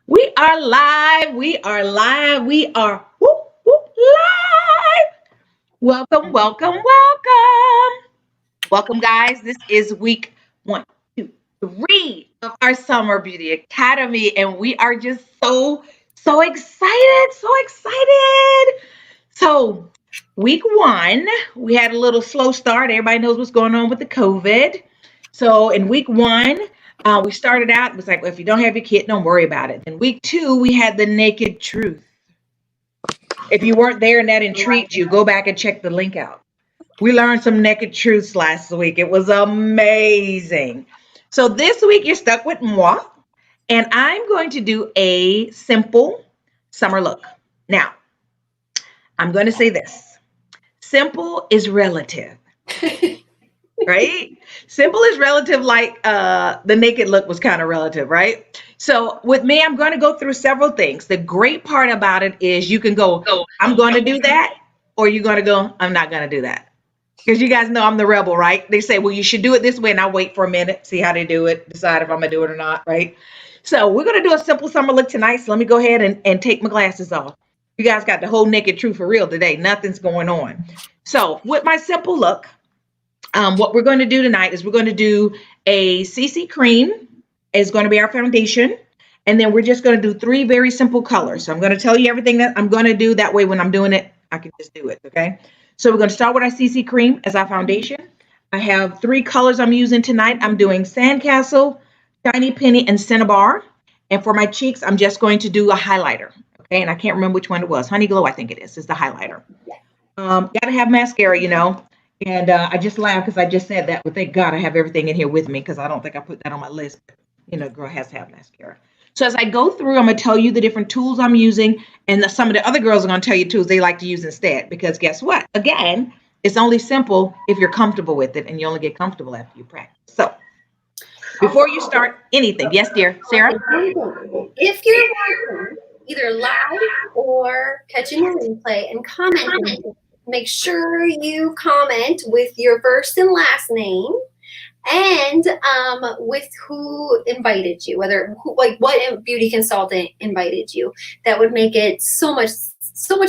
We are live. We are live. We are whoop, whoop, live. Welcome, welcome, welcome. Welcome, guys. This is week 1, 2, 3 of our Summer Beauty Academy, and we are just so excited. So excited. So, week 1, we had a little slow start. Everybody knows what's going on with the COVID. So, in week 1, we started out, it was like, well, if you don't have your kit, don't worry about it. In week 2, we had the naked truth. If you weren't there and that intrigued you, go back and check the link out. We learned some naked truths last week. It was amazing. So this week you're stuck with moi, and I'm going to do a simple summer look. Now, I'm going to say this. Simple is relative, right? Simple is relative, like the naked look was kind of relative, right? So with me, I'm going to go through several things. The great part about it is you can go, I'm going to do that, or you're going to go, I'm not going to do that. Because you guys know I'm the rebel, right? They say, well, you should do it this way, and I'll wait for a minute, see how they do it, decide if I'm going to do it or not, right? So we're going to do a simple summer look tonight. So let me go ahead and take my glasses off. You guys got the whole naked truth for real today. Nothing's going on. So with my simple look, what we're going to do tonight is we're going to do a CC cream is going to be our foundation. And then we're just going to do 3 very simple colors. So I'm going to tell you everything that I'm going to do. That way, when I'm doing it, I can just do it. Okay. So we're going to start with our CC cream as our foundation. I have 3 colors I'm using tonight. I'm doing Sandcastle, Shiny Penny, and Cinnabar. And for my cheeks, I'm just going to do a highlighter. Okay. And I can't remember which one it was. Honey Glow, I think it is the highlighter. Got to have mascara, you know. And I just laughed because I just said that, but thank God I have everything in here with me because I don't think I put that on my list. You know, girl has to have mascara. So as I go through, I'm going to tell you the different tools I'm using, and some of the other girls are going to tell you tools they like to use instead. Because guess what? Again, it's only simple if you're comfortable with it, and you only get comfortable after you practice. So before you start anything, yes, dear Sarah. If you're watching either live or catching the replay and commenting, make sure you comment with your first and last name and with who invited you, like what beauty consultant invited you. That would make it so much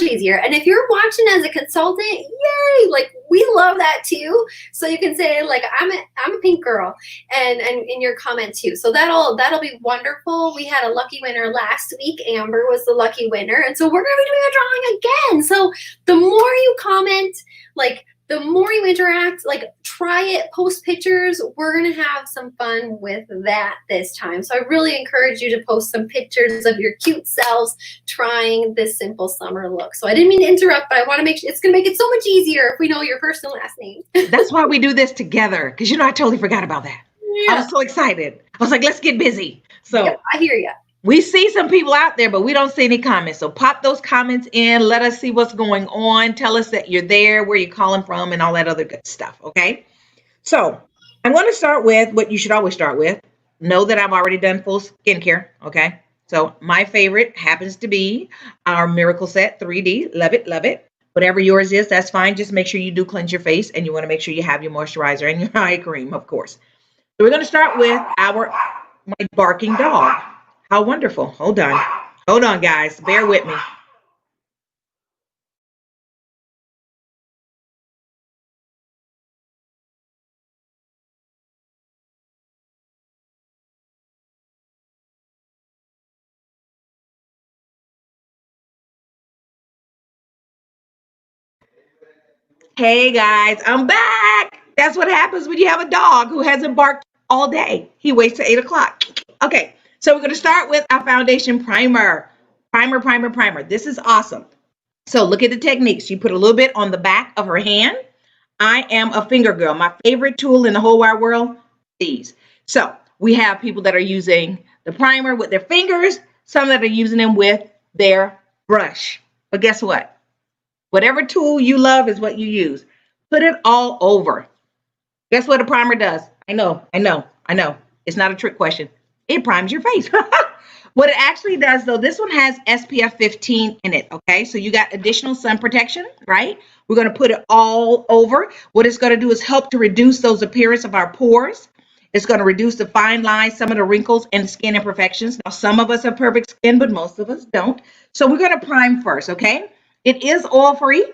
easier. And if you're watching as a consultant, yay, like we love that too. So you can say like I'm a pink girl and in your comment too. So that'll be wonderful. We had a lucky winner last week. Amber was the lucky winner, and so we're gonna be doing a drawing again. So the more you comment, like the more you interact, like try it, post pictures. We're going to have some fun with that this time. So I really encourage you to post some pictures of your cute selves trying this simple summer look. So I didn't mean to interrupt, but I want to make sure it's going to make it so much easier if we know your first and last name. That's why we do this together, because, you know, I totally forgot about that. Yeah. I was so excited. I was like, let's get busy. So yeah, I hear you. We see some people out there, but we don't see any comments. So pop those comments in. Let us see what's going on. Tell us that you're there, where you're calling from, and all that other good stuff. Okay. So I'm going to start with what you should always start with. Know that I've already done full skincare. Okay. So my favorite happens to be our Miracle Set 3D. Love it. Love it. Whatever yours is, that's fine. Just make sure you do cleanse your face, and you want to make sure you have your moisturizer and your eye cream, of course. So we're going to start with my barking dog. How wonderful. Hold on, guys. Bear with me. Hey, guys, I'm back. That's what happens when you have a dog who hasn't barked all day. He waits till 8 o'clock. Okay, so we're going to start with our foundation primer. Primer. This is awesome. So look at the techniques. You put a little bit on the back of her hand. I am a finger girl. My favorite tool in the whole wide world, these. So we have people that are using the primer with their fingers, some that are using them with their brush. But guess what? Whatever tool you love is what you use. Put it all over. Guess what a primer does? I know. It's not a trick question. It primes your face. What it actually does, though, this one has SPF 15 in it, okay? So you got additional sun protection, right? We're going to put it all over. What it's going to do is help to reduce those appearance of our pores. It's going to reduce the fine lines, some of the wrinkles and skin imperfections. Now, some of us have perfect skin, but most of us don't. So we're going to prime first, okay? It is oil-free,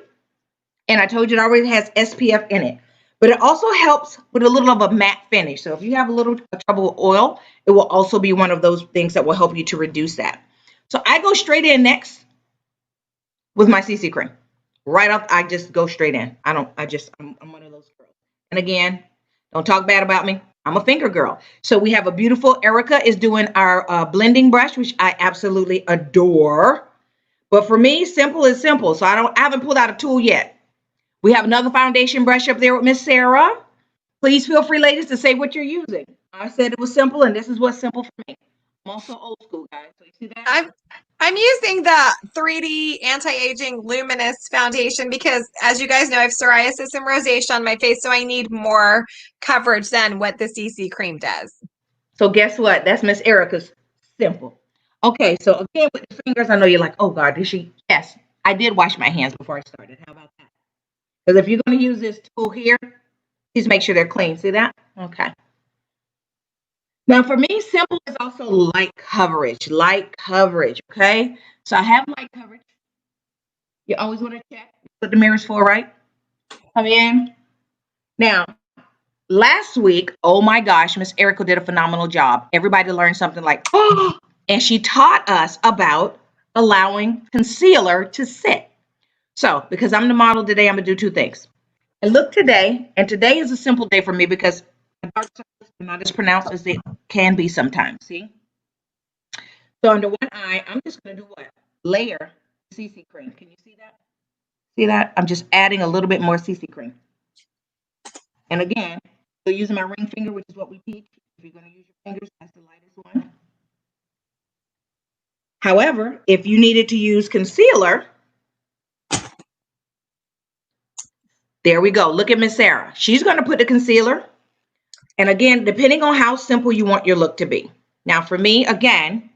and I told you it already has SPF in it. But it also helps with a little of a matte finish. So if you have a little trouble with oil, it will also be one of those things that will help you to reduce that. So I go straight in next with my CC cream. Right off, I just go straight in. I'm one of those girls. And again, don't talk bad about me. I'm a finger girl. So we have a beautiful, Erica is doing our blending brush, which I absolutely adore. But for me, simple is simple. So I haven't pulled out a tool yet. We have another foundation brush up there with Miss Sarah. Please feel free, ladies, to say what you're using. I said it was simple, and this is what's simple for me. I'm also old school, guys. So you see that? I'm using the 3D anti-aging luminous foundation because, as you guys know, I have psoriasis and rosacea on my face, so I need more coverage than what the CC cream does. So guess what? That's Miss Erica's simple. Okay, so again with the fingers, I know you're like, oh God, did she? Yes, I did wash my hands before I started. How about that? Because if you're going to use this tool here, please make sure they're clean. See that? Okay. Now for me, simple is also light coverage. Light coverage, okay? So I have light coverage. You always want to check what the mirror's for, right? Come in. Now, last week, oh my gosh, Miss Erica did a phenomenal job. Everybody learned something like, oh, and she taught us about allowing concealer to sit. So, because I'm the model today, I'm going to do two things. And look today, and today is a simple day for me because my dark circles are not as pronounced as they can be sometimes, see? So under one eye, I'm just going to do what? Layer CC cream. Can you see that? See that? I'm just adding a little bit more CC cream. And again, still using my ring finger, which is what we teach. If you're going to use your fingers, that's the lightest one. However, if you needed to use concealer, there we go. Look at Miss Sarah. She's going to put the concealer. And again, depending on how simple you want your look to be. Now, for me, again,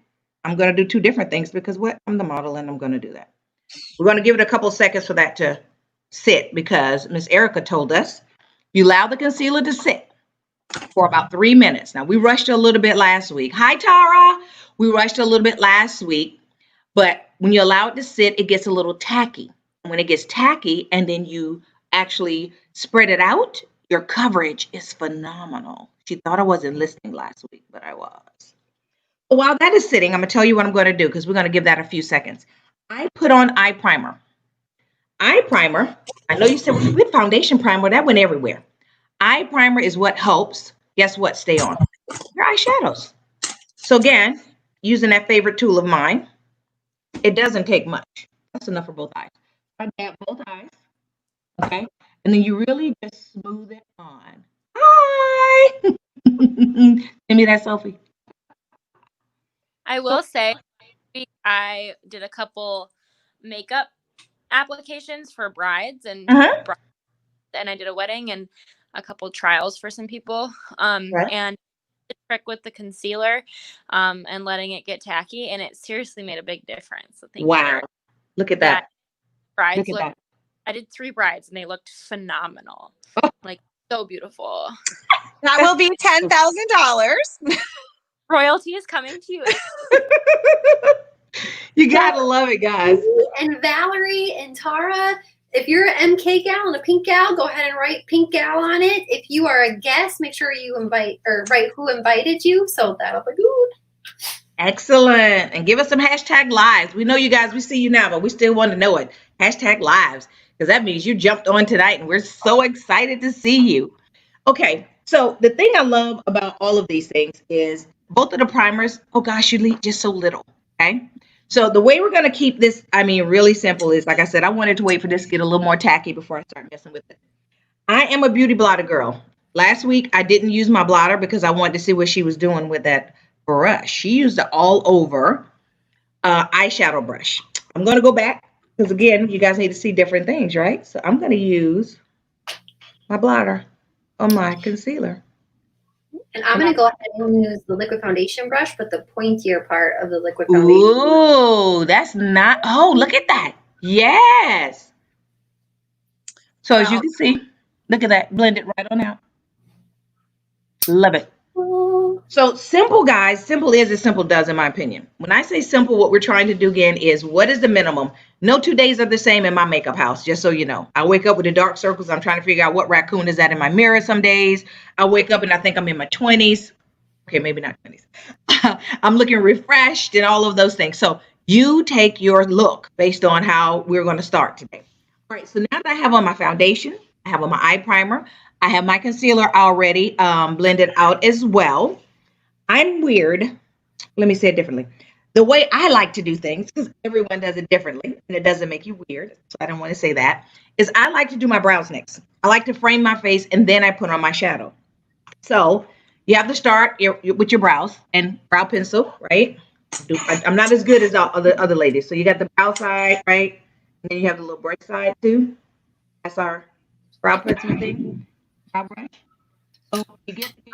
I'm going to do two different things because I'm the model and I'm going to do that. We're going to give it a couple seconds for that to sit because Miss Erica told us you allow the concealer to sit for about 3 minutes. Now, we rushed a little bit last week. Hi, Tara. We rushed a little bit last week, but when you allow it to sit, it gets a little tacky. And when it gets tacky and then you actually spread it out, your coverage is phenomenal. She thought I wasn't listening last week, but I was. So while that is sitting, I'm going to tell you what I'm going to do because we're going to give that a few seconds. I put on eye primer. Eye primer, I know you said with foundation primer, that went everywhere. Eye primer is what helps, guess what, stay on? Your eyeshadows. So again, using that favorite tool of mine, it doesn't take much. That's enough for both eyes. I dab both eyes, okay? And then you really just smooth it on. Hi! Give me that selfie. I will say, I did a couple makeup applications for brides and and I did a wedding and a couple trials for some people. And the trick with the concealer and letting it get tacky, and it seriously made a big difference. So wow. Look at that. Brides look. I did 3 brides and they looked phenomenal. Like so beautiful. That will be $10,000. Royalty is coming to you. You gotta love it, guys. And Valerie and Tara, if you're an MK gal and a pink gal, go ahead and write pink gal on it. If you are a guest, make sure you write who invited you. So that'll be good. Excellent. And give us some hashtag lives. We know you guys, we see you now, but we still want to know it. Hashtag lives, because that means you jumped on tonight and we're so excited to see you. Okay, so the thing I love about all of these things is both of the primers, oh gosh, you leave just so little, okay? So the way we're going to keep this, really simple is, like I said, I wanted to wait for this to get a little more tacky before I start messing with it. I am a beauty blotter girl. Last week, I didn't use my blotter because I wanted to see what she was doing with that brush. She used it all over eyeshadow brush. I'm going to go back because, again, you guys need to see different things, right? So I'm going to use my blotter on my concealer. And I'm going to go ahead and use the liquid foundation brush, but the pointier part of the liquid foundation. Ooh, that's not, oh, look at that. Yes. So as you can see, look at that, blend it right on out. Love it. So simple, guys. Simple is as simple does, in my opinion. When I say simple, what we're trying to do again is what is the minimum? No 2 days are the same in my makeup house, just so you know. I wake up with the dark circles. I'm trying to figure out what raccoon is that in my mirror some days. I wake up and I think I'm in my 20s. Okay, maybe not 20s. I'm looking refreshed and all of those things. So you take your look based on how we're going to start today. All right, so now that I have on my foundation, I have on my eye primer, I have my concealer already blended out as well. I'm weird. Let me say it differently. The way I like to do things, because everyone does it differently, and it doesn't make you weird, so I don't want to say that, is I like to do my brows next. I like to frame my face, and then I put on my shadow. So you have to start with your brows and brow pencil, right? I'm not as good as all other ladies. So you got the brow side, right? And then you have the little brush side too. That's our brow pencil thing. Brow brush. So you get the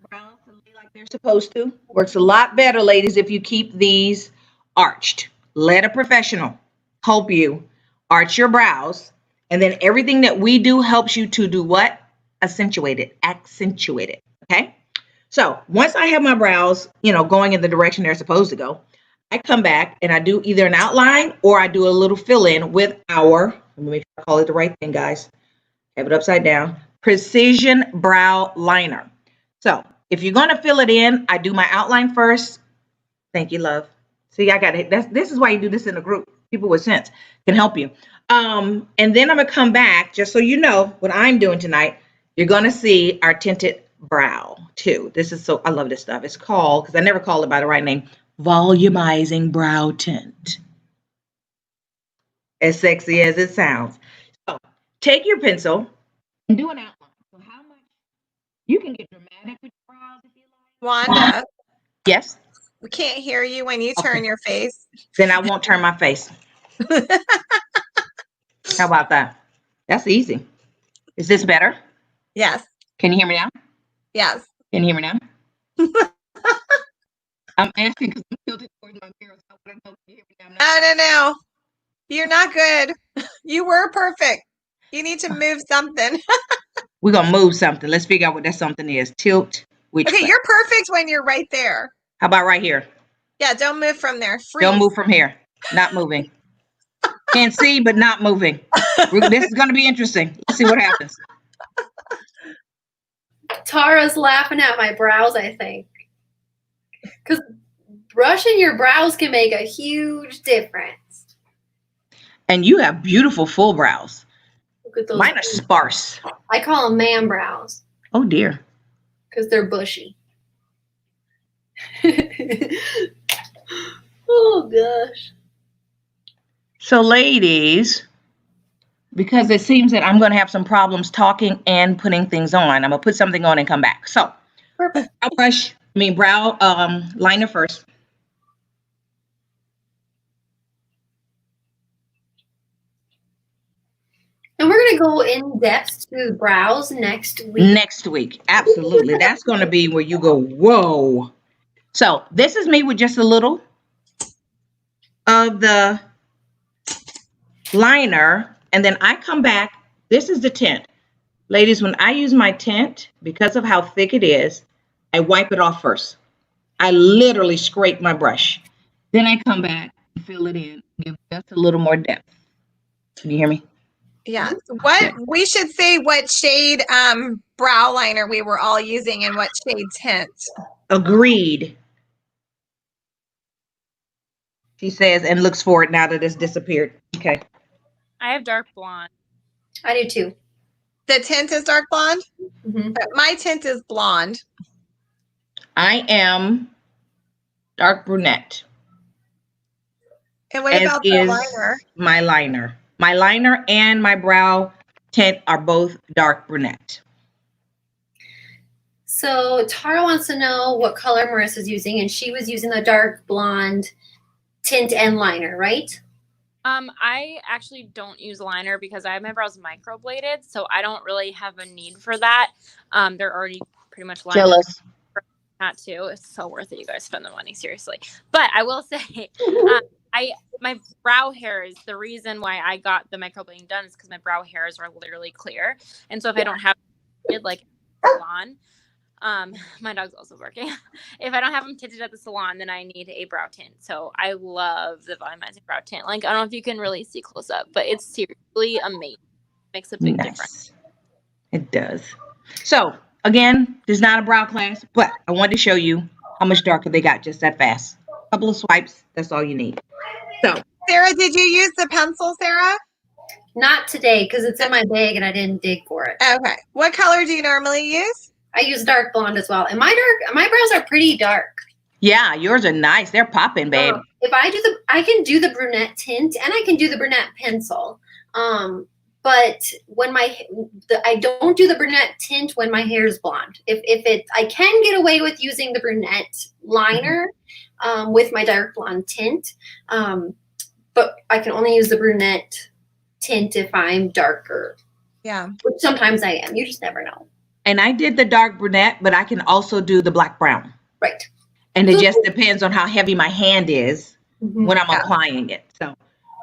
brows to lay like they're supposed to. Works a lot better, ladies, if you keep these arched. Let a professional help you arch your brows. And then everything that we do helps you to do what? Accentuate it. Accentuate it. Okay? So once I have my brows, going in the direction they're supposed to go, I come back and I do either an outline or I do a little fill-in with our, let me make sure I call it the right thing, guys. Have it upside down. Precision Brow Liner. So if you're going to fill it in, I do my outline first. Thank you, love. See, I got it. This is why you do this in a group. People with sense can help you. And then I'm going to come back, just so you know what I'm doing tonight. You're going to see our tinted brow too. I love this stuff. It's called, because I never call it by the right name, Volumizing Brow Tint. As sexy as it sounds. So take your pencil and do an outline. So how much you can get dramatic with your brows if you like. Wanda, yes. We can't hear you when you turn your face. Then I won't turn my face. How about that? That's easy. Is this better? Yes. Can you hear me now? Yes. Can you hear me now? I'm asking because I'm tilted towards my mirror. So I don't know if you hear me now. No. You're not good. You were perfect. You need to move something. We're going to move something. Let's figure out what that something is. Tilt. Okay, you're perfect when you're right there. How about right here? Yeah, don't move from there. Freeze. Don't move from here. Not moving. Can't see, but not moving. This is going to be interesting. Let's see what happens. Tara's laughing at my brows, I think. Because brushing your brows can make a huge difference. And you have beautiful full brows. Look at those. Mine are sparse. I call them man brows. Oh, dear. Because they're bushy. Oh, gosh. So, ladies, because it seems that I'm going to have some problems talking and putting things on, I'm going to put something on and come back. So, I'll brow liner first. And we're going to go in depth to brows next week. Next week. Absolutely. That's going to be where you go, whoa. So, this is me with just a little of the liner, and then I come back. This is the tint. Ladies, when I use my tint, because of how thick it is, I wipe it off first. I literally scrape my brush. Then I come back and fill it in, give just a little more depth. Can you hear me? Yeah. We should say what shade brow liner we were all using and what shade tint. Agreed. She says and looks for it now that it's disappeared. Okay. I have dark blonde. I do too. The tint is dark blonde? Mm-hmm. But my tint is blonde. I am dark brunette. And what about the liner? My liner. My liner and my brow tint are both dark brunette. So Tara wants to know what color Marissa's using, and she was using the dark blonde tint and liner, right? I actually don't use liner because I have my brows microbladed, so I don't really have a need for that. They're already pretty much lined. Jealous. Not to. It's so worth it. You guys spend the money, seriously. But I will say, my brow hairs, the reason why I got the microblading done is because my brow hairs are literally clear, and so if I don't have it like on, My dog's also barking. If I don't have them tinted at the salon, then I need a brow tint. So I love the volumizing brow tint. Like, I don't know if you can really see close up, but it's seriously amazing. Makes a big difference. It does. So again, this is not a brow class, but I wanted to show you how much darker they got just that fast. A couple of swipes, that's all you need. So Sarah, did you use the pencil, Sarah? Not today because it's in my bag and I didn't dig for it. Okay. What color do you normally use? I use dark blonde as well. And my brows are pretty dark. yeah, yours are nice. They're popping, babe. If I can do the brunette tint and I can do the brunette pencil. But when I don't do the brunette tint when my hair is blonde. I can get away with using the brunette liner with my dark blonde tint. But I can only use the brunette tint if I'm darker. Yeah. Which sometimes I am. You just never know. And I did the dark brunette, but I can also do the black brown. Right. And it just depends on how heavy my hand is when I'm applying it. So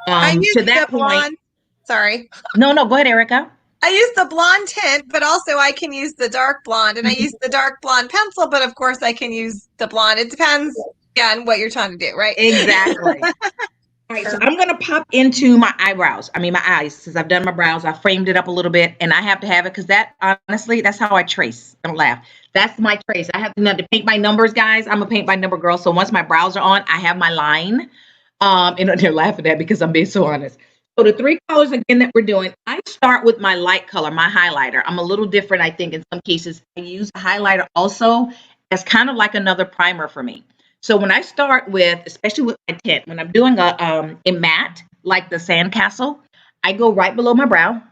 I use to that the blonde. point. Sorry. No, go ahead, Erica. I use the blonde tint, but also I can use the dark blonde, and I use the dark blonde pencil, but of course I can use the blonde. It depends on what you're trying to do, right? Exactly. All right, so I'm going to pop into my eyes, since I've done my brows. I framed it up a little bit, and I have to have it because honestly, that's how I trace. Don't laugh. That's my trace. I have to paint by numbers, guys. I'm a paint by number girl. So once my brows are on, I have my line. And they're laughing at me because I'm being so honest. So the 3 colors again that we're doing, I start with my light color, my highlighter. I'm a little different, I think, in some cases. I use a highlighter also as kind of like another primer for me. So when I start with, especially with my tint, when I'm doing a matte, like the Sandcastle, I go right below my brow.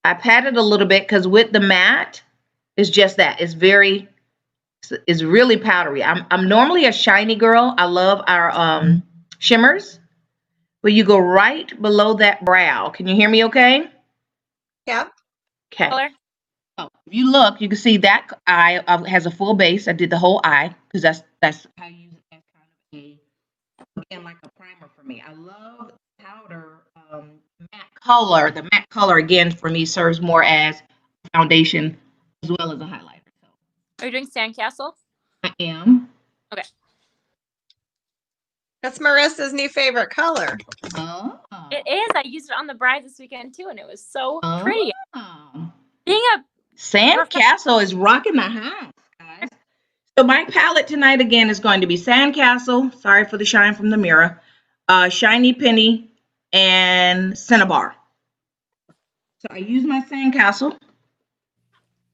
I pat it a little bit because with the matte, it's just that. It's really powdery. I'm normally a shiny girl. I love our shimmers. But you go right below that brow. Can you hear me okay? Yeah. Okay. Color? Oh, if you look, you can see that eye has a full base. I did the whole eye because that's how you use it as kind of again, like a primer for me. I love powder matte color. The matte color, again, for me serves more as foundation as well as a highlighter. So Are you doing Sandcastle? I am. Okay. That's Marissa's new favorite color. Oh. It is. I used it on the bride this weekend too, and it was so pretty. Being a Sandcastle is rocking the house, guys. So my palette tonight again is going to be Sandcastle. Sorry for the shine from the mirror. Shiny Penny and Cinnabar. So I use my Sandcastle,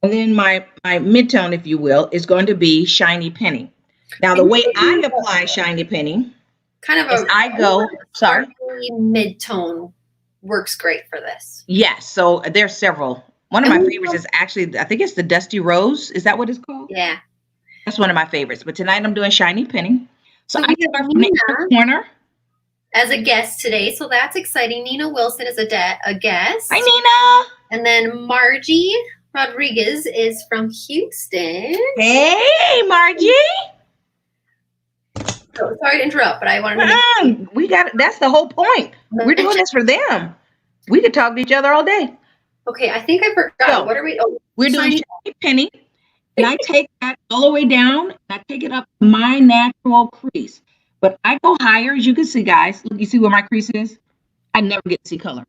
and then my midtone, if you will, is going to be Shiny Penny. Now the way I apply Shiny Penny, kind of sorry, mid-tone works great for this. Yes. So there's several. One of my favorites is actually, I think it's the Dusty Rose. Is that what it's called? Yeah. That's one of my favorites. But tonight I'm doing Shiny Penny. So I we start have from the Nina corner. as a guest today, so that's exciting. Nina Wilson is a guest. Hi, Nina. And then Margie Rodriguez is from Houston. Hey, Margie. So, sorry to interrupt, but I wanted to That's the whole point. We're doing this for them. We could talk to each other all day. Okay, I think I forgot. So, what are we? We're doing Shiny Penny. And I take that all the way down. And I take it up my natural crease. But I go higher, as you can see, guys. Look, you see where my crease is? I never get to see color.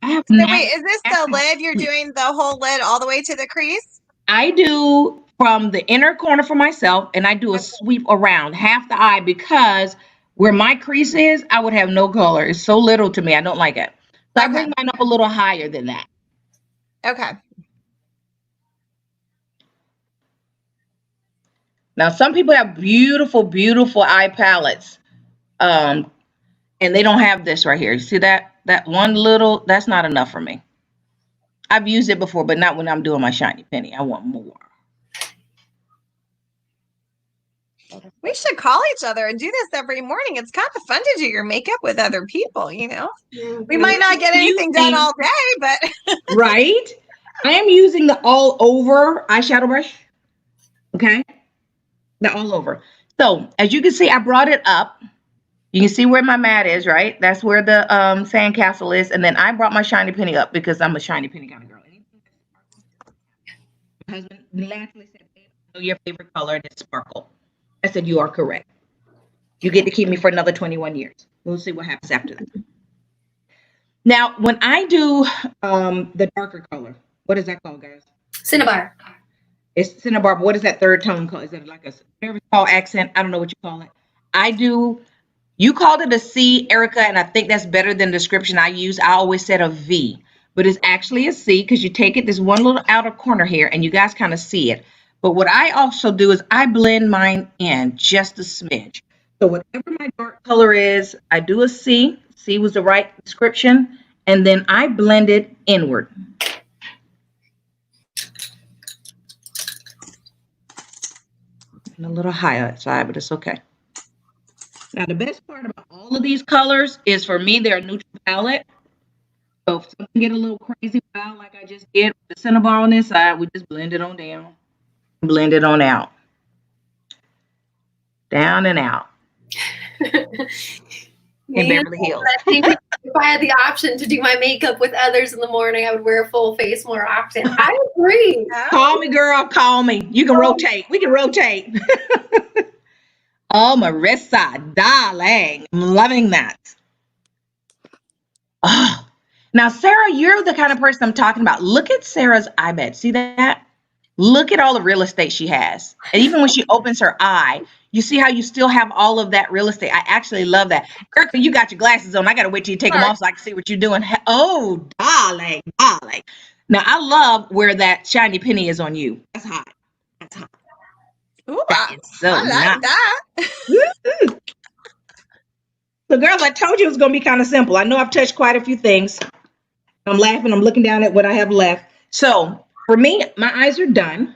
I have So wait, is this the lid? You're doing the whole lid all the way to the crease? I do from the inner corner for myself, and I do a sweep around half the eye because where my crease is, I would have no color. It's so little to me. I don't like it. So I bring mine up a little higher than that. Okay. Now, some people have beautiful, beautiful eye palettes, and they don't have this right here. You see that? That one little, that's not enough for me. I've used it before, but not when I'm doing my Shiny Penny. I want more. We should call each other and do this every morning. It's kind of fun to do your makeup with other people, you know? We might not get anything done all day, but... Right? I am using the all over eyeshadow brush. Okay? The all over. So, as you can see, I brought it up. You can see where my mat is, right? That's where the Sandcastle is. And then I brought my Shiny Penny up because I'm a Shiny Penny kind of girl. My husband naturally said, "Babe, I know your favorite color, and it's sparkle." I said, "You are correct. You get to keep me for another 21 years. We'll see what happens after that." Now, when I do the darker color, what is that called, guys? Cinnabar. It's Cinnabar. What is that third tone called? Is it like a whatever it's called, accent? I don't know what you call it. I do. You called it a C, Erica, and I think that's better than the description I use. I always said a V, but it's actually a C because you take it this one little outer corner here, and you guys kind of see it. But what I also do is I blend mine in just a smidge. So whatever my dark color is, I do a C. C was the right description, and then I blend it inward. And a little higher outside, but it's okay. Now, the best part about all of these colors is, for me, they're a neutral palette. So if something get a little crazy wild, like I just did with the Cinnabar on this side, we just blend it on down, blend it on out, down and out. In Beverly Hills. I think if I had the option to do my makeup with others in the morning, I would wear a full face more often. I agree. Call me, girl. Call me. You can rotate. We can rotate. Oh, Marissa, darling. I'm loving that. Oh. Now, Sarah, you're the kind of person I'm talking about. Look at Sarah's eye bed. See that? Look at all the real estate she has. And even when she opens her eye, you see how you still have all of that real estate. I actually love that. Erica, you got your glasses on. I got to wait till you take them off so I can see what you're doing. Oh, darling, darling. Now, I love where that shiny penny is on you. That's hot. That's hot. Ooh, That is so I like nice. that. So, girls, I told you it was going to be kind of simple. I know I've touched quite a few things. I'm laughing. I'm looking down at what I have left. So, for me, my eyes are done.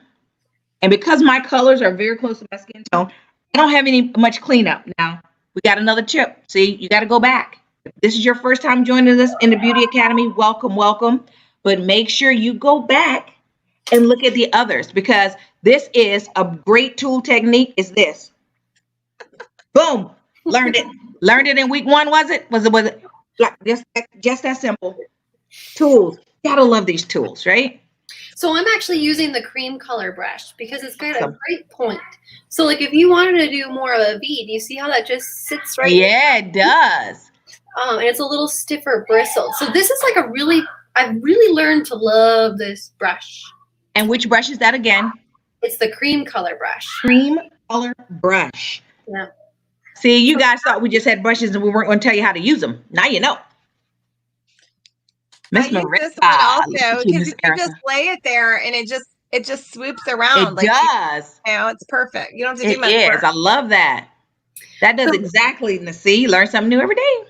And because my colors are very close to my skin tone, I don't have much cleanup. Now, we got another tip. See, you got to go back. If this is your first time joining us in the Beauty Academy, welcome, welcome. But make sure you go back and look at the others, because this is a great tool technique. Is this. Boom. Learned it. Learned it in week 1, was it? Was it like just that simple? Tools. Gotta love these tools, right? So I'm actually using the cream color brush because it's got a great point. So like if you wanted to do more of a V, do you see how that just sits right there? Yeah, it does. And it's a little stiffer bristle. So this is like I've really learned to love this brush. And which brush is that again? It's the cream color brush. Cream color brush. Yeah. See, you guys thought we just had brushes and we weren't going to tell you how to use them. Now you know. Miss Marissa. This one also, because you just lay it there and it just swoops around. It does. It's perfect. You don't have to do much work. I love that. That does exactly. See, learn something new every day.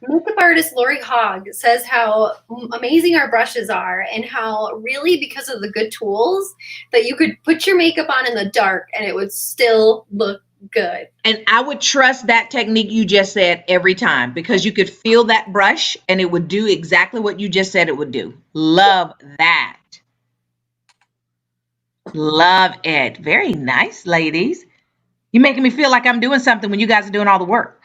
Makeup artist Lori Hogg says how amazing our brushes are and how really because of the good tools that you could put your makeup on in the dark and it would still look good. And I would trust that technique you just said every time, because you could feel that brush and it would do exactly what you just said it would do. Love that. Love it. Very nice, ladies. You're making me feel like I'm doing something when you guys are doing all the work.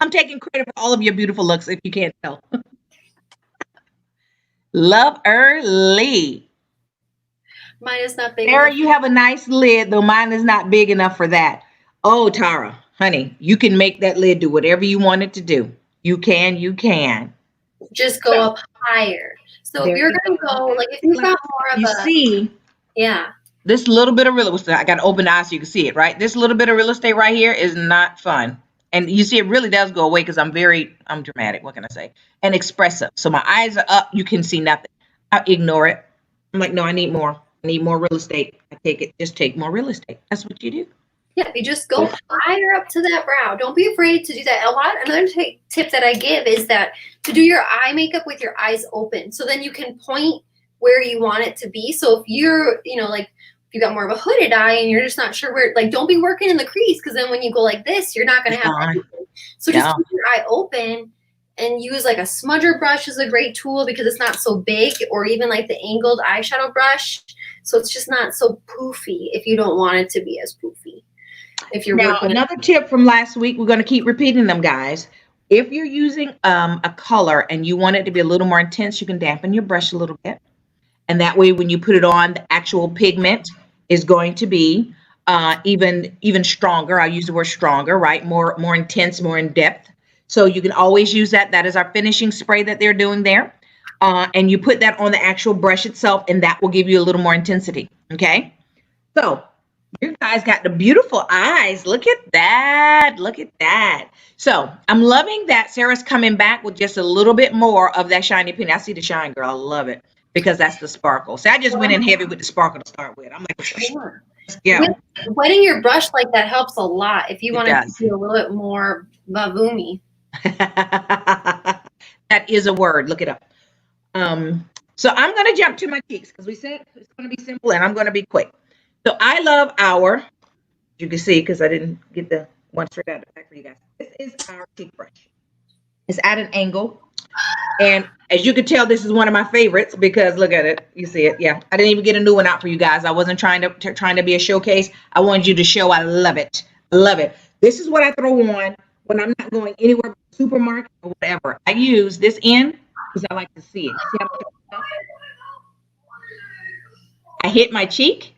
I'm taking credit for all of your beautiful looks, if you can't tell. Love early. Mine is not big Tara, enough. you have a nice lid, though mine is not big enough for that. Oh, Tara, honey, you can make that lid do whatever you want it to do. You can. Just go up higher. So if you're going to go, like if you've got more of a... see, yeah. This little bit of real estate, I got to open the eyes so you can see it, right? This little bit of real estate right here is not fun. And you see, it really does go away because I'm dramatic. What can I say? And expressive. So my eyes are up. You can see nothing. I ignore it. I'm like, no, I need more. I need more real estate. I take it. Just take more real estate. That's what you do. Yeah, you just go higher up to that brow. Don't be afraid to do that. Another tip that I give is that to do your eye makeup with your eyes open. So then you can point where you want it to be. So if you're, like if you got more of a hooded eye and you're just not sure where, like don't be working in the crease because then when you go like this, you're not going to have anything. So just keep your eye open and use like a smudger brush is a great tool because it's not so big, or even like the angled eyeshadow brush. So it's just not so poofy if you don't want it to be as poofy. If you're now, another tip from last week, we're going to keep repeating them, guys. If you're using a color and you want it to be a little more intense, you can dampen your brush a little bit. And that way, when you put it on, the actual pigment is going to be even stronger. I'll use the word stronger, right? More intense, more in depth. So you can always use that. That is our finishing spray that they're doing there. And you put that on the actual brush itself, and that will give you a little more intensity. Okay. So you guys got the beautiful eyes. Look at that. Look at that. So I'm loving that Sarah's coming back with just a little bit more of that shiny pink. I see the shine, girl. I love it because that's the sparkle. So I just went in heavy with the sparkle to start with. I'm like, yeah. Wetting your brush like that helps a lot if you want to be a little bit more vavoomy. That is a word. Look it up. So I'm going to jump to my cheeks because we said it's going to be simple and I'm going to be quick. So I love you can see because I didn't get the one straight out of the back for you guys. This is our cheek brush. It's at an angle. And as you can tell, this is one of my favorites because look at it. You see it. Yeah. I didn't even get a new one out for you guys. I wasn't trying to be a showcase. I wanted you to show I love it. I love it. This is what I throw on when I'm not going anywhere but the supermarket or whatever. I use this end because I like to see it. See how I hit my cheek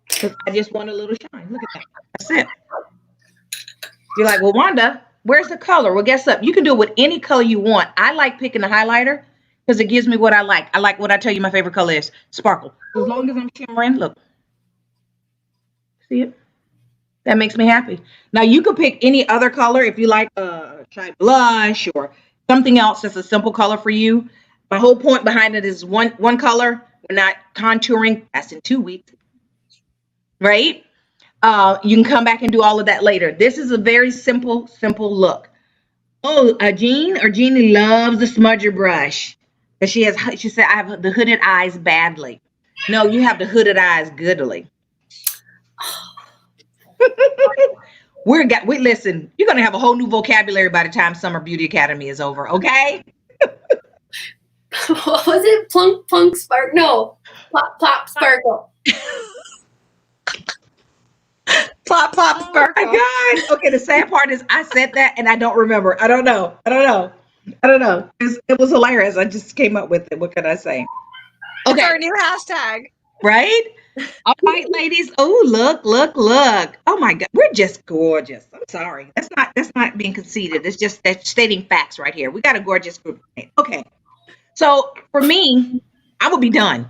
because I just want a little shine. Look at that. That's it. You're like, well, Wanda, where's the color? Well, guess what? You can do it with any color you want. I like picking the highlighter because it gives me what I like. I like what I tell you my favorite color is, sparkle. As long as I'm shimmering, look. See it? That makes me happy. Now, you could pick any other color if you like shy blush or something else that's a simple color for you. My whole point behind it is one color. We're not contouring. That's in 2 weeks. Right? You can come back and do all of that later. This is a very simple look. Oh, Jeannie loves the smudger brush. But she said, I have the hooded eyes badly. No, you have the hooded eyes goodly. Listen, you're going to have a whole new vocabulary by the time Summer Beauty Academy is over, okay? What was it? Plunk, plunk, spark? No. Plop, plop, sparkle. Plop, plop, sparkle. Oh my God. Okay, the sad part is I said that and I don't remember. I don't know. It was hilarious. I just came up with it. What could I say? Okay. It's our new hashtag. Right? All right, ladies. Oh, look. Oh my God. We're just gorgeous. I'm sorry. That's not being conceited. It's just that stating facts right here. We got a gorgeous group. Okay. So for me, I will be done.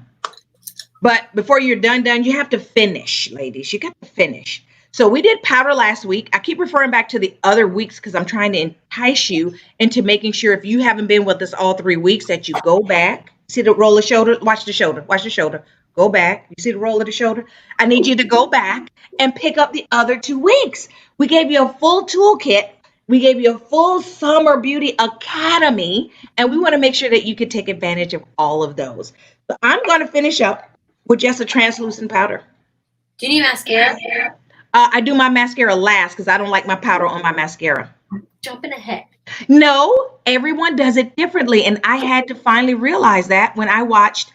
But before you're done, you have to finish, ladies. You got to finish. So we did powder last week. I keep referring back to the other weeks because I'm trying to entice you into making sure if you haven't been with us all 3 weeks that you go back. See the roll of shoulder? Watch the shoulder. Go back. You see the roll of the shoulder? I need you to go back and pick up the other 2 weeks. We gave you a full toolkit. We gave you a full Summer Beauty Academy, and we want to make sure that you can take advantage of all of those. So I'm going to finish up with just a translucent powder. Do you need mascara? I do my mascara last because I don't like my powder on my mascara. Jumping ahead. No, everyone does it differently. And I had to finally realize that when I watched,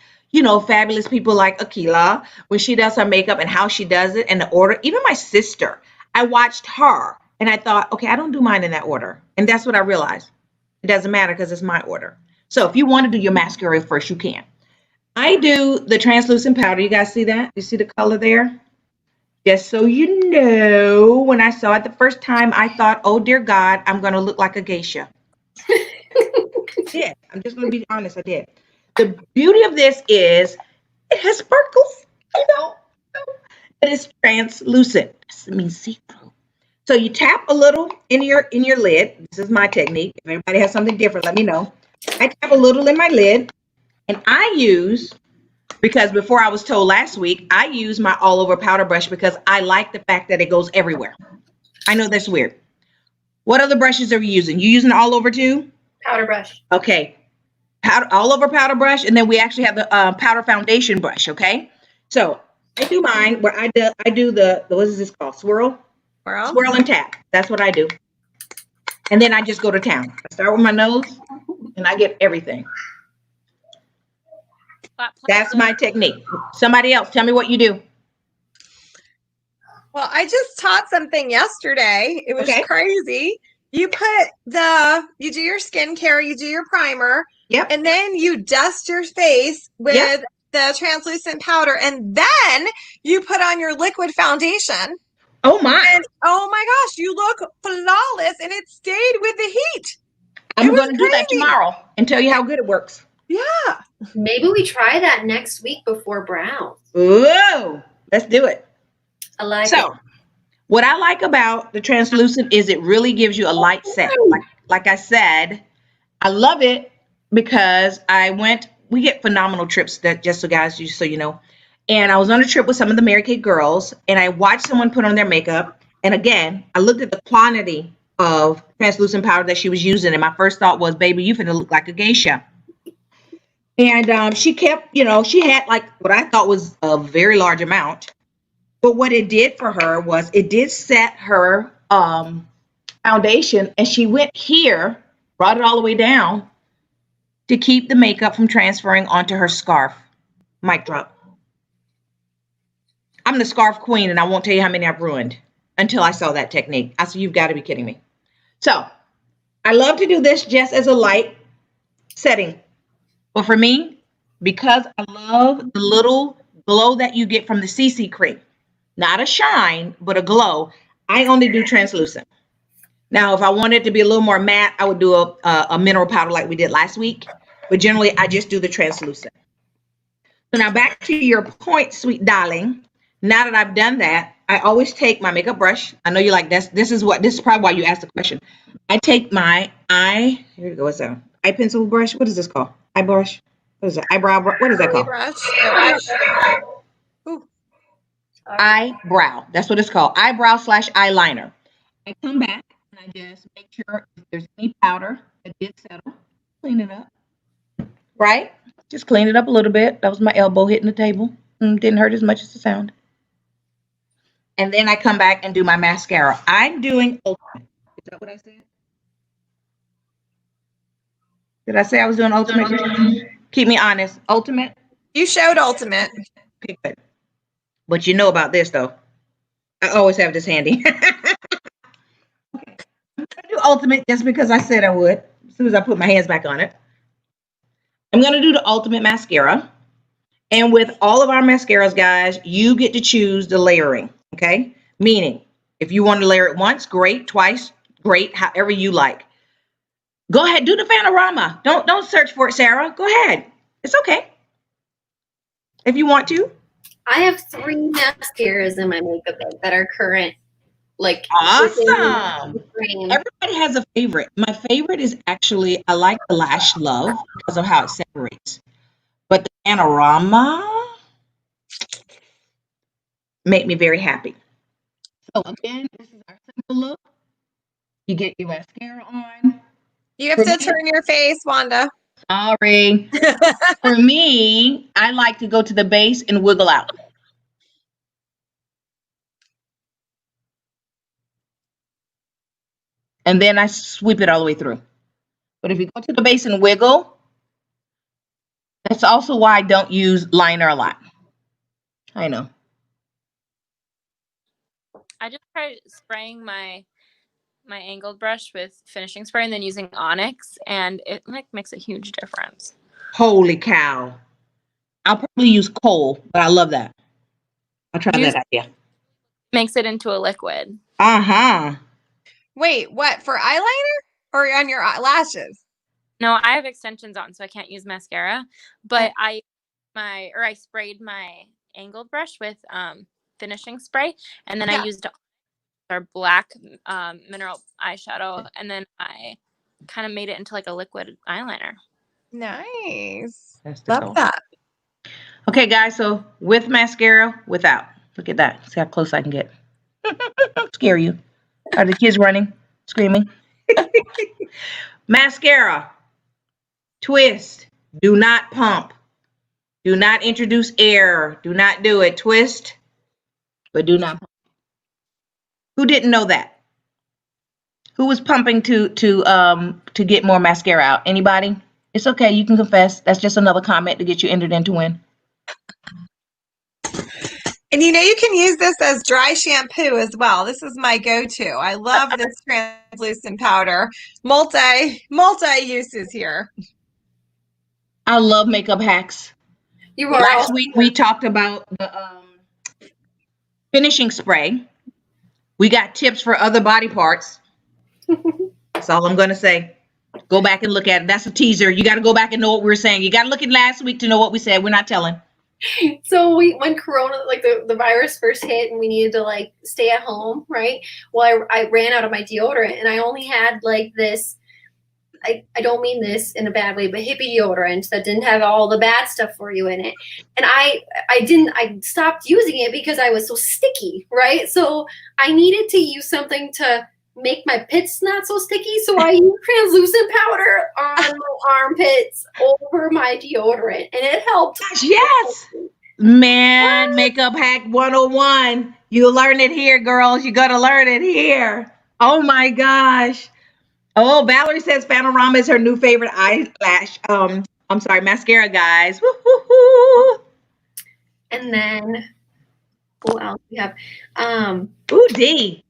fabulous people like Akila, when she does her makeup and how she does it and the order. Even my sister, I watched her and I thought, okay, I don't do mine in that order. And that's what I realized. It doesn't matter because it's my order. So if you want to do your mascara first, you can. I do the translucent powder. You guys see that? You see the color there? Just so you know, when I saw it the first time, I thought, oh, dear God, I'm going to look like a geisha. I did. I'm just going to be honest. I did. The beauty of this is it has sparkles, It is translucent. It means see-through. So you tap a little in your lid. This is my technique. If everybody has something different, let me know. I tap a little in my lid, and I use, because before I was told last week, I use my all over powder brush because I like the fact that it goes everywhere. I know that's weird. What other brushes are you using? You using all over too? Powder brush. Okay. Powder, all over powder brush. And then we actually have the powder foundation brush. Okay. So I do mine where I do the what is this called? Swirl and tap. That's what I do. And then I just go to town. I start with my nose and I get everything. That's my technique. Somebody else, tell me what you do. Well, I just taught something yesterday. It was crazy. You do your skincare, you do your primer, Yep. And then you dust your face with Yep. the translucent powder, and then you put on your liquid foundation. Oh my. And oh my gosh, you look flawless, and it stayed with the heat. I'm It was going to do that crazy. tomorrow and tell you how good it works. Yeah. Maybe we try that next week before brows. Whoa. Let's do it. I like So, it. what I like about the translucent is it really gives you a light set. Like I said, I love it because we get phenomenal trips that just so guys, just so you know. And I was on a trip with some of the Mary Kay girls and I watched someone put on their makeup. And again, I looked at the quantity of translucent powder that she was using. And my first thought was, baby, you finna look like a geisha. And she kept, she had like what I thought was a very large amount. But what it did for her was it did set her foundation, and she went here, brought it all the way down to keep the makeup from transferring onto her scarf. Mic drop. I'm the scarf queen, and I won't tell you how many I've ruined until I saw that technique. I said, you've got to be kidding me. So I love to do this just as a light setting. But for me, because I love the little glow that you get from the CC cream, not a shine, but a glow, I only do translucent. Now, if I wanted to be a little more matte, I would do a mineral powder like we did last week. But generally, I just do the translucent. So now back to your point, sweet darling. Now that I've done that, I always take my makeup brush. I know you're like, this is probably why you asked the question. I take my here we go, what's that? Eye pencil brush? What is this called? Eye brush? What is that? Eyebrow brush? What is that called? Eyebrow. That's what it's called. Eyebrow/eyeliner. I come back and I just make sure if there's any powder that did settle, clean it up. Right? Just clean it up a little bit. That was my elbow hitting the table. Didn't hurt as much as the sound. And then I come back and do my mascara. I'm doing Ultimate. Is that what I said? Did I say I was doing Ultimate? Keep me honest. Ultimate? You showed Ultimate. Okay, good. But you know about this, though. I always have this handy. Okay. I'm going to do Ultimate just because I said I would. As soon as I put my hands back on it. I'm going to do the Ultimate mascara. And with all of our mascaras, guys, you get to choose the layering. Okay? Meaning, if you want to layer it once, great. Twice, great. However you like. Go ahead. Do the Panorama. Don't search for it, Sarah. Go ahead. It's okay. If you want to. I have 3 mascaras in my makeup bag that are current. Like awesome. Everybody has a favorite. My favorite is actually, I like the Lash Love because of how it separates. But the Panorama make me very happy. So again, this is our simple look. You get your mascara on. You have to turn your face, Wanda. Sorry. For me, I like to go to the base and wiggle out. And then I sweep it all the way through. But if you go to the base and wiggle, that's also why I don't use liner a lot. I know. I just tried spraying my angled brush with finishing spray and then using Onyx, and it makes a huge difference. Holy cow. I'll probably use kohl, but I love that. I'll try that idea. Makes it into a liquid. Uh-huh. Wait, what? For eyeliner or on your lashes? No, I have extensions on, so I can't use mascara. But I sprayed my angled brush with finishing spray, and then I used our black mineral eyeshadow, and then I kind of made it into like a liquid eyeliner. Nice. Love that. Okay, guys, so with mascara, without. Look at that. See how close I can get. Scare you. Are the kids running, screaming? Mascara. Twist. Do not pump. Do not introduce air. Do not do it. Twist, but do not pump. Who didn't know that? Who was pumping to get more mascara out? Anybody? It's okay. You can confess. That's just another comment to get you entered in to win. And you can use this as dry shampoo as well. This is my go-to. I love this translucent powder. Multi uses here. I love makeup hacks. You are Last also week we talked about the finishing spray. We got tips for other body parts. That's all I'm going to say. Go back and look at it. That's a teaser. You got to go back and know what we were saying. You got to look at last week to know what we said. We're not telling. So when Corona, like the virus first hit and we needed to like stay at home, right? Well, I ran out of my deodorant and I only had like this, I don't mean this in a bad way, but hippie deodorant that didn't have all the bad stuff for you in it. And I stopped using it because I was so sticky, right? So I needed to use something to make my pits not so sticky. So I used translucent powder on my armpits over my deodorant and it helped. Gosh, yes. Man, makeup hack 101. You learn it here, girls. You got to learn it here. Oh my gosh. Oh, Valerie says Panorama is her new favorite eyelash. Mascara, guys. Woo-hoo-hoo. And then who else we have? Ooh, D.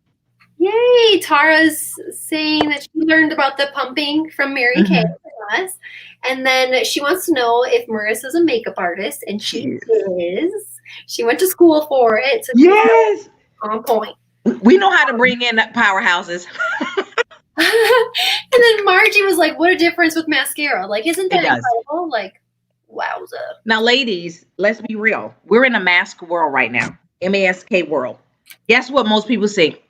Yay! Tara's saying that she learned about the pumping from Mary Kay from us. And then she wants to know if Marissa's a makeup artist, and she is. She went to school for it. So yes. On point. We know how to bring in powerhouses. And then Margie was like, what a difference with mascara. Like, isn't that incredible? Like, wowza. Now, ladies, let's be real. We're in a mask world right now. M-A-S-K world. Guess what most people see?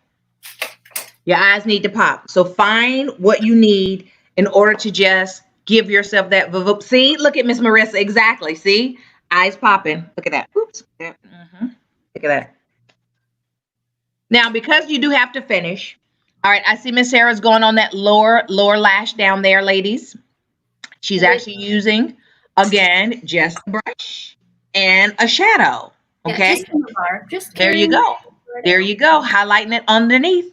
Your eyes need to pop. So find what you need in order to just give yourself that. See, look at Miss Marissa. Exactly. See, eyes popping. Look at that. Oops. Look at that. Now, because you do have to finish. All right. I see Miss Sarah's going on that lower lash down there, ladies. She's actually using, again, just a brush and a shadow. Okay. Yeah, just there you go. There you go. Highlighting it underneath.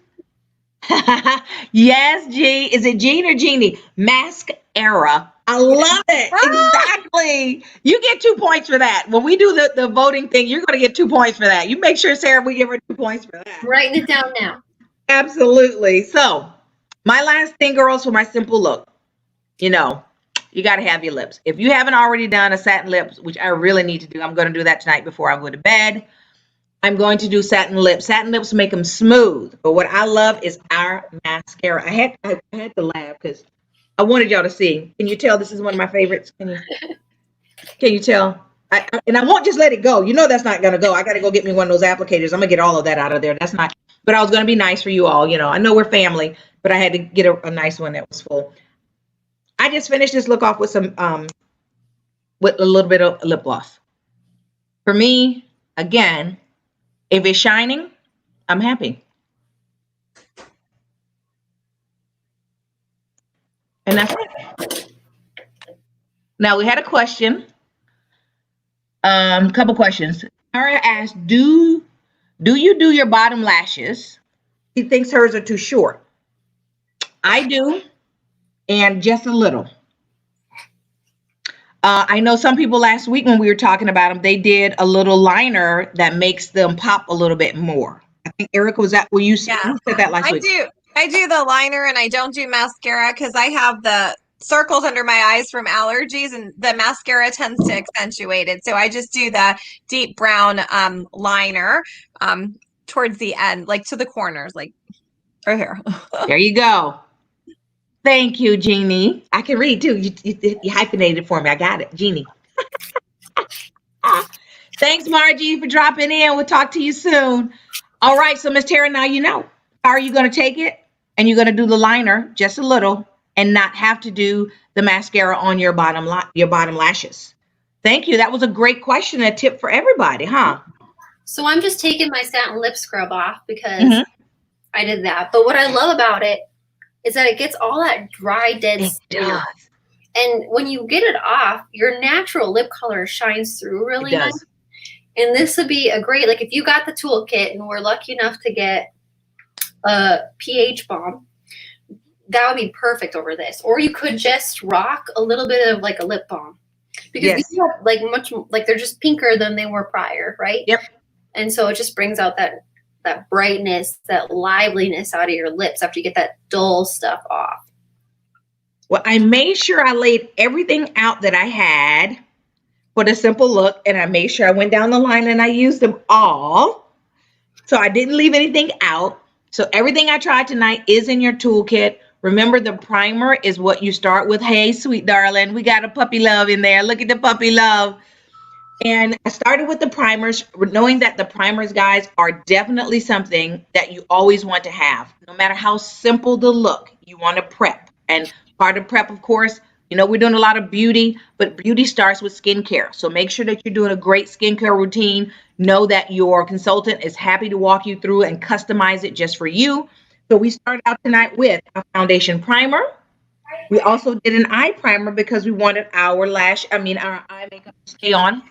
Yes, G. Is it Jean or Jeannie? Mascara. I love it. Exactly. You get 2 points for that. When we do the voting thing, you're going to get 2 points for that. You make sure, Sarah, we give her 2 points for that. I'm writing it down now. Absolutely. So my last thing, girls, for my simple look, you got to have your lips. If you haven't already done a satin lips, which I really need to do, I'm going to do that tonight before I go to bed. I'm going to do satin lips. Satin lips make them smooth. But what I love is our mascara. I had to laugh because I wanted y'all to see. Can you tell this is one of my favorites? Can you tell? And I won't just let it go. You know that's not going to go. I got to go get me one of those applicators. I'm going to get all of that out of there. That's not. But I was going to be nice for you all. I know we're family, but I had to get a nice one that was full. I just finished this look off with some with a little bit of lip gloss. For me, again, if it's shining, I'm happy. And that's it. Now we had a question. Couple questions. Tara asked, do you do your bottom lashes? She thinks hers are too short. I do, and just a little. I know some people last week when we were talking about them, they did a little liner that makes them pop a little bit more. I think Erica, was that where you said that last week? I do the liner and I don't do mascara because I have the circles under my eyes from allergies and the mascara tends to accentuate it. So I just do the deep brown liner towards the end, like to the corners, like right here. There you go. Thank you, Jeannie. I can read too. You hyphenated for me. I got it, Jeannie. Thanks, Margie, for dropping in. We'll talk to you soon. All right, so Miss Tara, now you know. How are you going to take it and you're going to do the liner just a little and not have to do the mascara on your bottom lashes? Thank you. That was a great question, a tip for everybody, huh? So I'm just taking my satin lip scrub off because I did that. But what I love about it is that it gets all that dry, dead skin. And when you get it off, your natural lip color shines through really nice. And this would be a great, like if you got the toolkit and we're lucky enough to get a pH balm, that would be perfect over this. Or you could just rock a little bit of like a lip balm. Because these are like they're just pinker than they were prior, right? Yep. And so it just brings out that brightness, that liveliness out of your lips after you get that dull stuff off. Well, I made sure I laid everything out that I had for the simple look, and I made sure I went down the line and I used them all. So I didn't leave anything out. So everything I tried tonight is in your toolkit. Remember, the primer is what you start with. Hey, sweet darling, we got a puppy love in there. Look at the puppy love. And I started with the primers, knowing that the primers, guys, are definitely something that you always want to have. No matter how simple the look, you want to prep. And part of prep, of course, you know, we're doing a lot of beauty, but beauty starts with skincare. So make sure that you're doing a great skincare routine. Know that your consultant is happy to walk you through and customize it just for you. So we started out tonight with a foundation primer. We also did an eye primer because we wanted our eye makeup to stay on.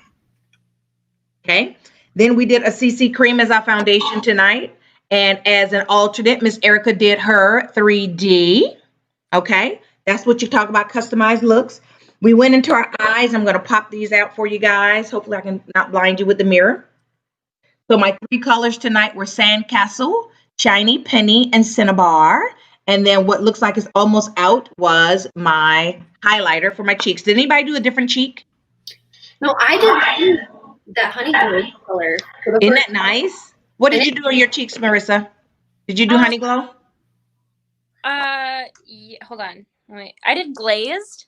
Okay. Then we did a CC cream as our foundation tonight. And as an alternate, Miss Erica did her 3D. Okay. That's what you talk about, customized looks. We went into our eyes. I'm going to pop these out for you guys. Hopefully I can not blind you with the mirror. So my 3 colors tonight were Sandcastle, Shiny Penny, and Cinnabar. And then what looks like is almost out was my highlighter for my cheeks. Did anybody do a different cheek? No, I did that honey glow color. Isn't that nice? What did you do on your cheeks, Marissa? Did you do honey glow? Yeah, hold on. Wait. I did glazed,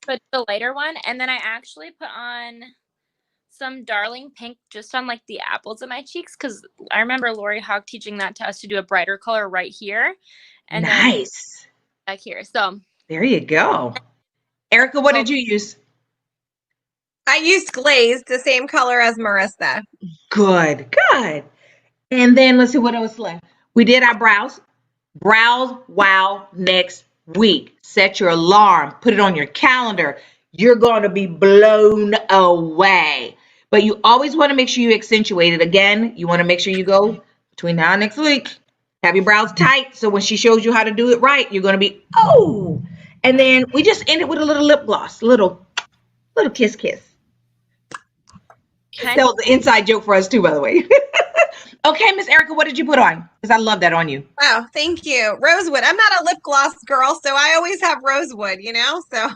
but the lighter one, and then I actually put on some darling pink just on like the apples of my cheeks, because I remember Lori Hogg teaching that to us to do a brighter color right here. And nice. Then back here. So there you go. Erica, what did you use? I used glazed, the same color as Marissa. Good. And then let's see what else left. We did our brows. Brows wow next week. Set your alarm. Put it on your calendar. You're going to be blown away. But you always want to make sure you accentuate it. Again, you want to make sure you go between now and next week. Have your brows tight, so when she shows you how to do it right, you're going to be, oh. And then we just ended with a little lip gloss. Little kiss. That was an inside joke for us too, by the way. Okay, Miss Erica, what did you put on? Because I love that on you. Oh, thank you. Rosewood. I'm not a lip gloss girl, so I always have rosewood, you know? So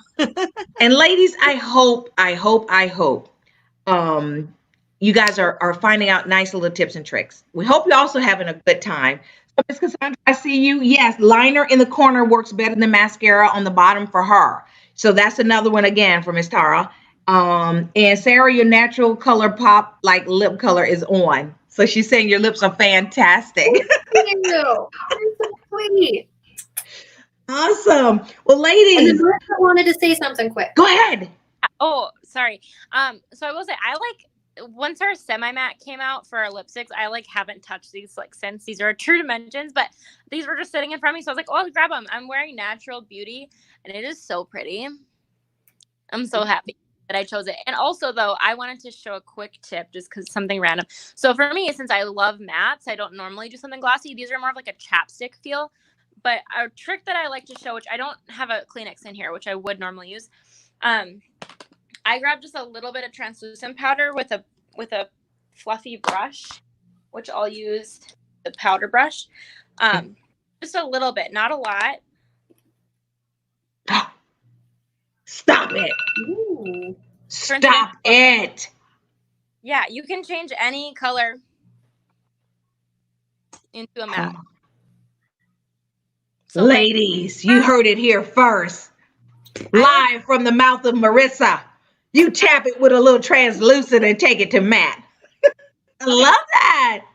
and ladies, I hope you guys are finding out nice little tips and tricks. We hope you're also having a good time. So Miss Cassandra, I see you. Yes, liner in the corner works better than mascara on the bottom for her. So that's another one again for Miss Tara. And Sarah, your natural color pop like lip color is on. So she's saying your lips are fantastic. Thank you. You're so sweet. Awesome. Well, ladies. And Marissa wanted to say something quick. Go ahead. Oh, sorry. So I will say, I like, once our semi-matte came out for our lipsticks, I like haven't touched these like since. These are True Dimensions, but these were just sitting in front of me. So I was like, oh, I'll grab them. I'm wearing Natural Beauty and it is so pretty. I'm so happy that I chose it. And also though, I wanted to show a quick tip just because something random. So for me, since I love mattes, I don't normally do something glossy. These are more of like a chapstick feel. But a trick that I like to show, which I don't have a Kleenex in here, which I would normally use. I grabbed just a little bit of translucent powder with a fluffy brush, which I'll use the powder brush. Just a little bit, not a lot. Stop it. Ooh. Stop it. Yeah, you can change any color into a matte. So ladies, you heard it here first. Live from the mouth of Marissa. You tap it with a little translucent and take it to matte. I love that.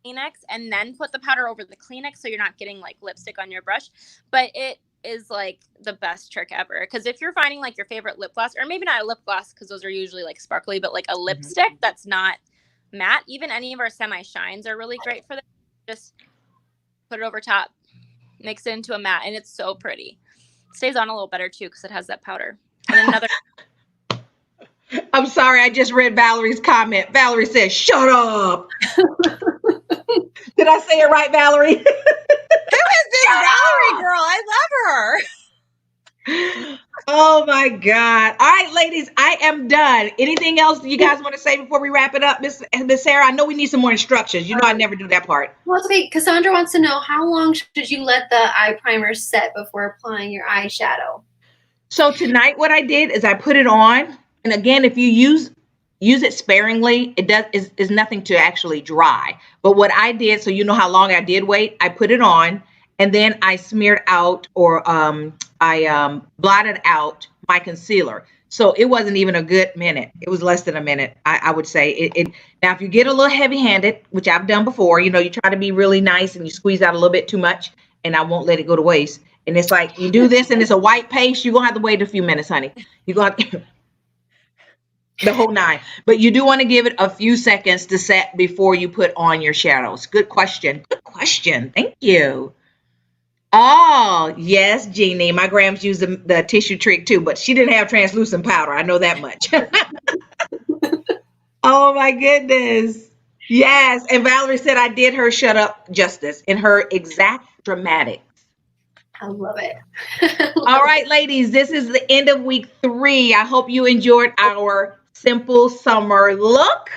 Kleenex and then put the powder over the Kleenex so you're not getting like lipstick on your brush. But it is like the best trick ever. Because if you're finding like your favorite lip gloss, or maybe not a lip gloss because those are usually like sparkly, but like a lipstick that's not matte, even any of our semi-shines are really great for this. Just put it over top, mix it into a matte, and it's so pretty. It stays on a little better too because it has that powder. And then another. I'm sorry, I just read Valerie's comment. Valerie says, shut up. Did I say it right, Valerie? who is this Valerie girl? I love her. Oh my God. All right, ladies, I am done. Anything else you guys want to say before we wrap it up, Miss Sarah? I know we need some more instructions. You know I never do that part. Well, it's okay. Cassandra wants to know, how long should you let the eye primer set before applying your eyeshadow? So tonight what I did is I put it on. And again, if you use it sparingly, it is nothing to actually dry. But what I did, so you know how long I did wait, I put it on and then I smeared out, or I blotted out my concealer. So it wasn't even a good minute. It was less than a minute, I would say. It now, if you get a little heavy-handed, which I've done before, you try to be really nice and you squeeze out a little bit too much, and I won't let it go to waste. And it's like you do this and it's a white paste, you're gonna have to wait a few minutes, honey. You're gonna the whole 9. But you do want to give it a few seconds to set before you put on your shadows. Good question. Good question. Thank you. Oh, yes, Jeannie. My grams used the tissue trick too, but she didn't have translucent powder. I know that much. Oh my goodness. Yes. And Valerie said I did her shut up justice in her exact dramatics. I love it. All right, ladies, this is the end of week 3. I hope you enjoyed our simple summer look.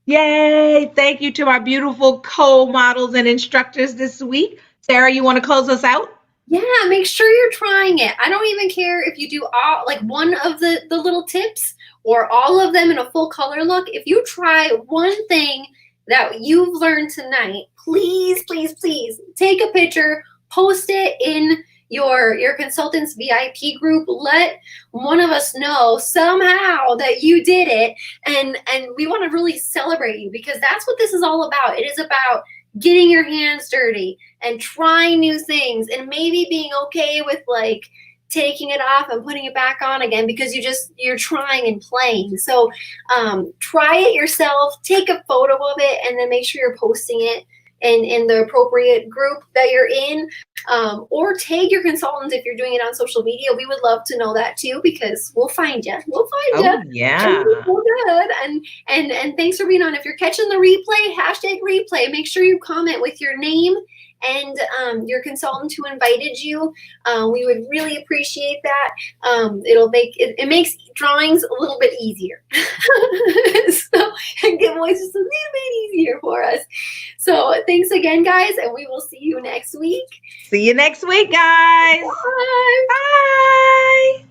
Yay. Thank you to our beautiful co-models and instructors this week. Sarah, you want to close us out? Yeah, make sure you're trying it. I don't even care if you do all, like one of the little tips or all of them in a full color look. If you try one thing that you've learned tonight, please, please, please take a picture, post it in your consultant's VIP group. Let one of us know somehow that you did it, and we want to really celebrate you, because that's what this is all about. It is about getting your hands dirty and trying new things, and maybe being okay with like taking it off and putting it back on again, because you're trying and playing. So try it yourself, take a photo of it, and then make sure you're posting it in the appropriate group that you're in, or tag your consultants if you're doing it on social media. We would love to know that too, because we'll find you. We'll find you. Oh, yeah. So good. And thanks for being on. If you're catching the replay, #replay. Make sure you comment with your name and your consultant who invited you. We would really appreciate that. It makes drawings a little bit easier. So, and giveaways just a little bit easier for us. So thanks again, guys, and we will see you next week. See you next week, guys. Bye. Bye.